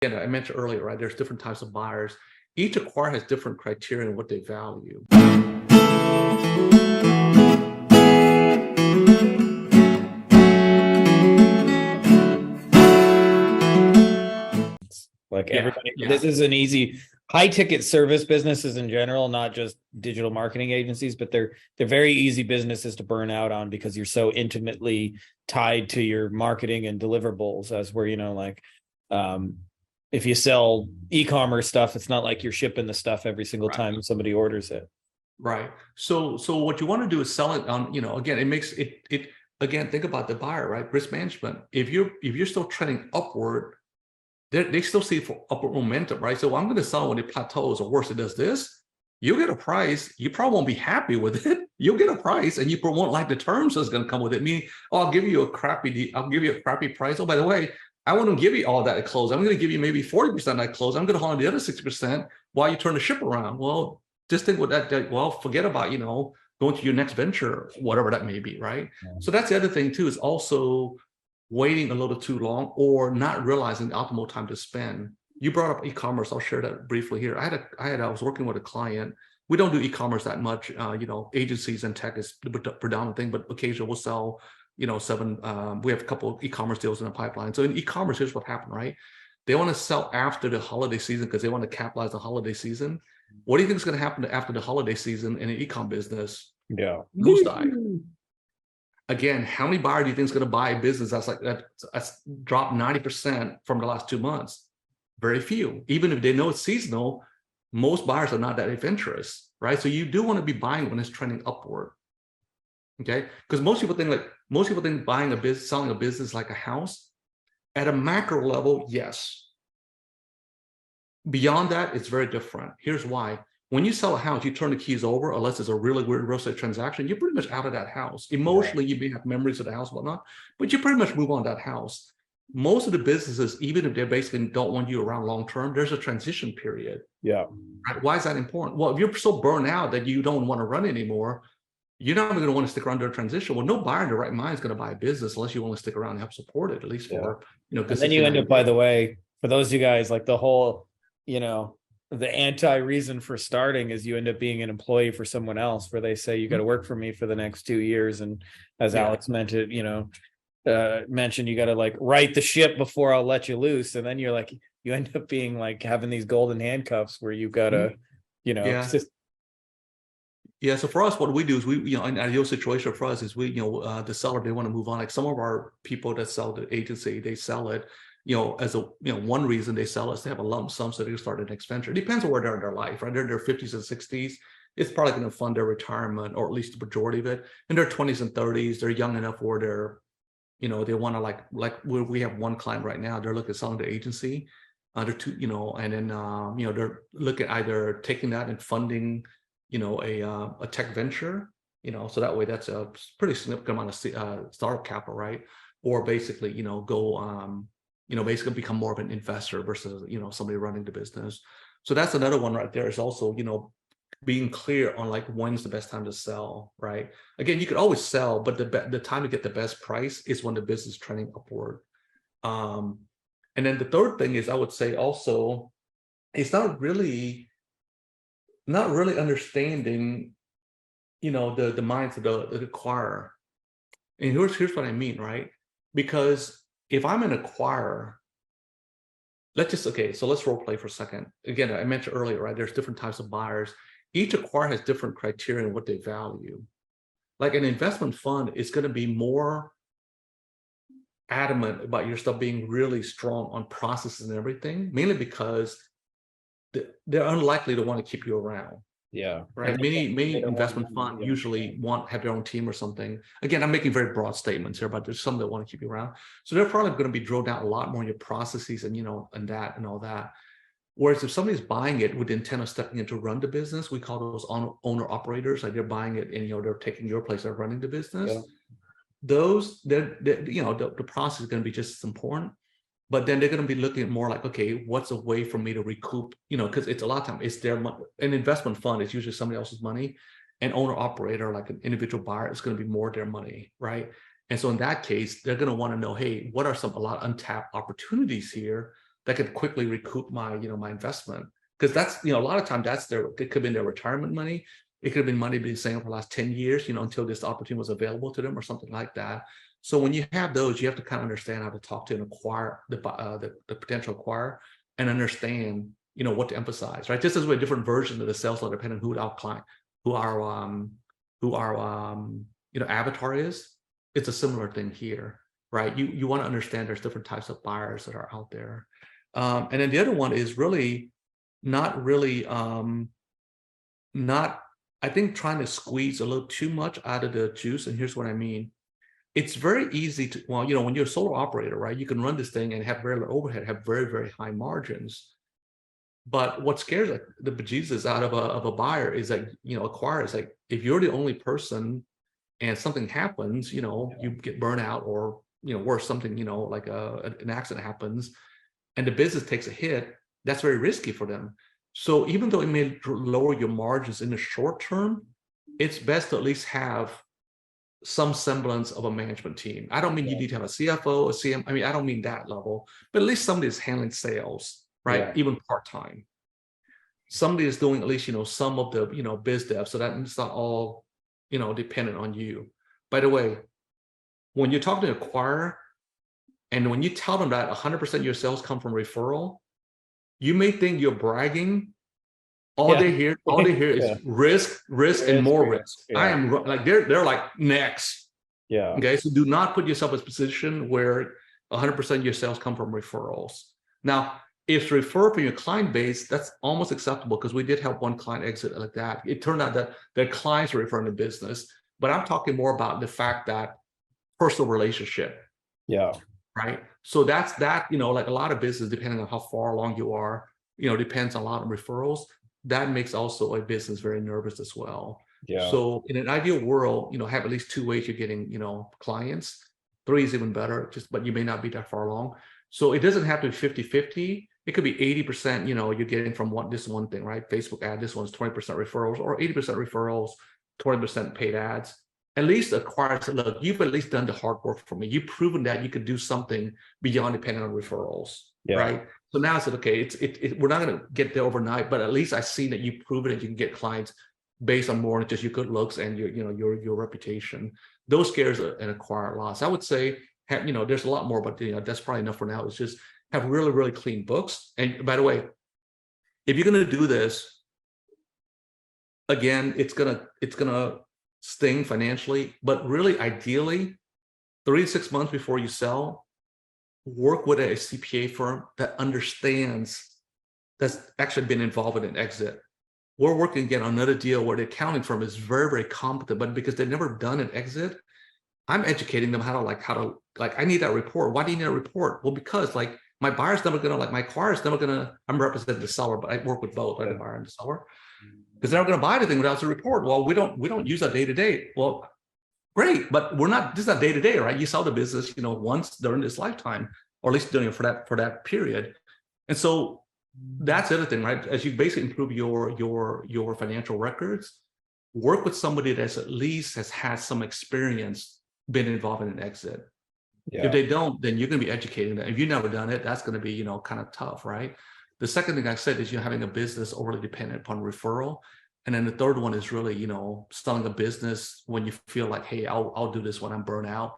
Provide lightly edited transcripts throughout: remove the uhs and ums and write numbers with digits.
Again, I mentioned earlier, right? There's different types of buyers. Each acquirer has different criteria and what they value. Like Yeah, everybody, yeah, this is an easy high ticket service businesses in general, not just digital marketing agencies, but they're very easy businesses to burn out on because you're so intimately tied to your marketing and deliverables as where, um, if you sell e-commerce stuff, it's not like you're shipping the stuff every single right, time somebody orders it. right. So what you want to do is sell it on, again, it makes it again, think about the buyer, right? Risk management. If you're still trending upward, they still see for upward momentum, right? So I'm going to sell when it plateaus, or worse, it does this. You'll get a price. You probably won't be happy with it. You'll get a price, and you won't like the terms that's going to come with it. Meaning, oh, I'll give you a crappy price. Oh, by the way, I won't give you all that at close. I'm going to give you maybe 40% at close. I'm going to hold on the other 60% while you turn the ship around. Well, just think with that. Well, forget about going to your next venture, whatever that may be, right? Yeah. So that's the other thing too. Is also waiting a little too long or not realizing the optimal time to spend. You brought up e-commerce. I'll share that briefly here. I was working with a client. We don't do e-commerce that much. Agencies and tech is the predominant thing, but occasionally we'll sell, we have a couple of e-commerce deals in the pipeline. So in e-commerce, here's what happened, right? They want to sell after the holiday season because they want to capitalize the holiday season. What do you think is going to happen after the holiday season in an e-com business? Yeah. Nosedive. Again, how many buyers do you think is going to buy a business that's dropped 90% from the last 2 months? Very few. Think if they know it's seasonal, most buyers are not that adventurous, right? So you do want to be buying when it's trending upward. Okay. Because most people think buying a business, selling a business like a house. At a macro level, yes. Beyond that, it's very different. Here's why. When you sell a house, you turn the keys over, unless it's a really weird real estate transaction, you're pretty much out of that house. Emotionally, you may have memories of the house, whatnot, but you pretty much move on that house. Most of the businesses, even if they basically don't want you around long term, there's a transition period. Yeah. Right? Why is that important? Well, if you're so burned out that you don't want to run anymore, you're not going to want to stick around during transition. Well, no buyer in their right mind is going to buy a business unless you want to stick around and help support it, at least for And then you end up, by the way, for those of you guys, like the whole, the anti-reason for starting is you end up being an employee for someone else, where they say you got to work for me for the next 2 years. And as Alex mentioned, you got to like right the ship before I'll let you loose. And then you're like, you end up being like having these golden handcuffs where you've got to, Yeah. So for us, what we do is an ideal situation for us is the seller, they want to move on. Like some of our people that sell the agency, they sell it, as one reason they sell us, they have a lump sum so they can start the next venture. It depends on where they're in their life, right? They're in their 50s and 60s. It's probably going to fund their retirement, or at least the majority of it. In their 20s and 30s, they're young enough where they're, they want to like we have one client right now, they're looking at selling the agency. They're two, and then they're looking at either taking that and funding a tech venture, so that way that's a pretty significant amount of startup capital, right? Or basically, go, basically become more of an investor versus, somebody running the business. So that's another one right there, is also, being clear on like when's the best time to sell, right? Again, you could always sell, but the time to get the best price is when the business is trending upward. And then the third thing is, I would say also, it's not really understanding, the minds of the acquirer. And here's what I mean, right? Because if I'm an acquirer, so let's role play for a second. Again, I mentioned earlier, right? There's different types of buyers. Each acquirer has different criteria and what they value. Like an investment fund is going to be more adamant about your stuff being really strong on processes and everything, mainly because they're unlikely to want to keep you around. Yeah. Right. Many investment funds usually have their own team or something. Again, I'm making very broad statements here, but there's some that want to keep you around. So they're probably going to be drilled down a lot more in your processes and, and that and all that. Whereas if somebody's buying it with the intent of stepping in to run the business, we call those owner operators. Like they're buying it and, they're taking your place of running the business. Yeah. Those, the process is going to be just as important. But then they're going to be looking at more like, okay, what's a way for me to recoup? Because it's a lot of time it's their money. An investment fund is usually somebody else's money. An owner operator, like an individual buyer, is going to be more their money, right? And so in that case, they're going to want to know, hey, what are a lot of untapped opportunities here that could quickly recoup my, my investment. Because that's, a lot of times it could have been their retirement money. It could have been money being saved for the last 10 years, until this opportunity was available to them or something like that. So when you have those, you have to kind of understand how to talk to an acquire the potential acquirer and understand, what to emphasize, right? Just as we're different versions of the sales letter, depending on who our client, who our avatar is. It's a similar thing here, right? You want to understand there's different types of buyers that are out there. And then the other one is really not really not, I think, trying to squeeze a little too much out of the juice. And here's what I mean. It's very easy to, when you're a solo operator, right, you can run this thing and have very little overhead, have very, very high margins. But what scares the bejesus out of a buyer is that, acquire is like, if you're the only person and something happens, you get burnt out, or, worse, something, like an accident happens and the business takes a hit, that's very risky for them. So even though it may lower your margins in the short term, it's best to at least have some semblance of a management team. I don't mean you need to have a CFO, a CM. I mean, I don't mean that level, but at least somebody is handling sales, right? Yeah. Even part-time. Somebody is doing at least, some of the, biz dev, so that it's not all, dependent on you. By the way, when you're talking to an acquirer, and when you tell them that 100% of your sales come from referral, you may think you're bragging. All they hear is risk, and more risk. I am like, they're like, next. Yeah. Okay. So do not put yourself in a position where 100% of your sales come from referrals. Now, if refer from your client base, that's almost acceptable, because we did help one client exit like that. It turned out that their clients were referring to business, but I'm talking more about the fact that personal relationship. Yeah. Right. So that's that, like a lot of business, depending on how far along you are, depends a lot on referrals. That makes also a business very nervous as well. Yeah. So in an ideal world, have at least 2 ways you're getting, clients. 3 is even better, but you may not be that far along. So it doesn't have to be 50-50. It could be 80%, you're getting from this one thing, right? Facebook ad, this one's 20% referrals, or 80% referrals, 20% paid ads. At least acquire, look, you've at least done the hard work for me. You've proven that you could do something beyond depending on referrals, right? So now I said, okay, we're not going to get there overnight, but at least I've seen that you've proven that you can get clients based on more than just your good looks and your reputation. Those scares an acquire loss. I would say, there's a lot more, but that's probably enough for now. It's just have really, really clean books. And by the way, if you're going to do this, again, it's gonna sting financially, but really, ideally, 3 to 6 months before you sell, work with a CPA firm that understands, that's actually been involved in an exit. We're working again on another deal where the accounting firm is very, very competent, but because they've never done an exit, I'm educating them how to I need that report. Why do you need a report? Well, because my buyer's never gonna, my acquirer's never gonna, I'm representing the seller, but I work with both, right? The buyer and the seller. Because they're not going to buy anything without the report. Well, we don't use that day to day. Well, great, but this is not day to day, right? You sell the business, once during this lifetime, or at least doing it for that period. And so that's the other thing, right? As you basically improve your financial records, work with somebody that's at least has had some experience, been involved in an exit. Yeah. If they don't, then you're going to be educating them. If you've never done it, that's going to be, kind of tough, right? The second thing I said is you're having a business overly dependent upon referral. And then the third one is really, selling a business when you feel like, hey, I'll do this when I'm burnt out,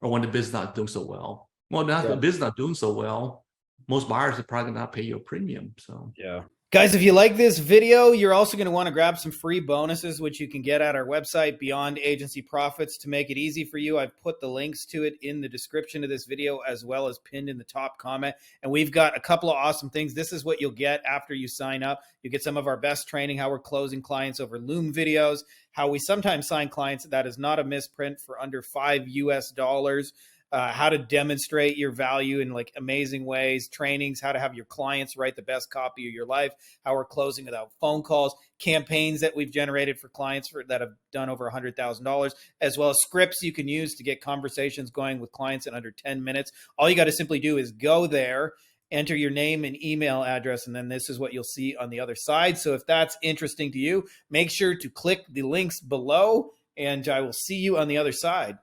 or when the business not doing so well. Well, now the business not doing so well, most buyers are probably not pay you a premium. So yeah. Guys, if you like this video, you're also going to want to grab some free bonuses, which you can get at our website, Beyond Agency Profits. To make it easy for you, I've put the links to it in the description of this video, as well as pinned in the top comment. And we've got a couple of awesome things. This is what you'll get after you sign up. You get some of our best training, how we're closing clients over Loom videos, how we sometimes sign clients that is not a misprint for under $5 US, how to demonstrate your value in amazing ways, trainings, how to have your clients write the best copy of your life, how we're closing without phone calls, campaigns that we've generated for clients that have done over $100,000, as well as scripts you can use to get conversations going with clients in under 10 minutes. All you got to simply do is go there, enter your name and email address, and then this is what you'll see on the other side. So if that's interesting to you, make sure to click the links below, and I will see you on the other side.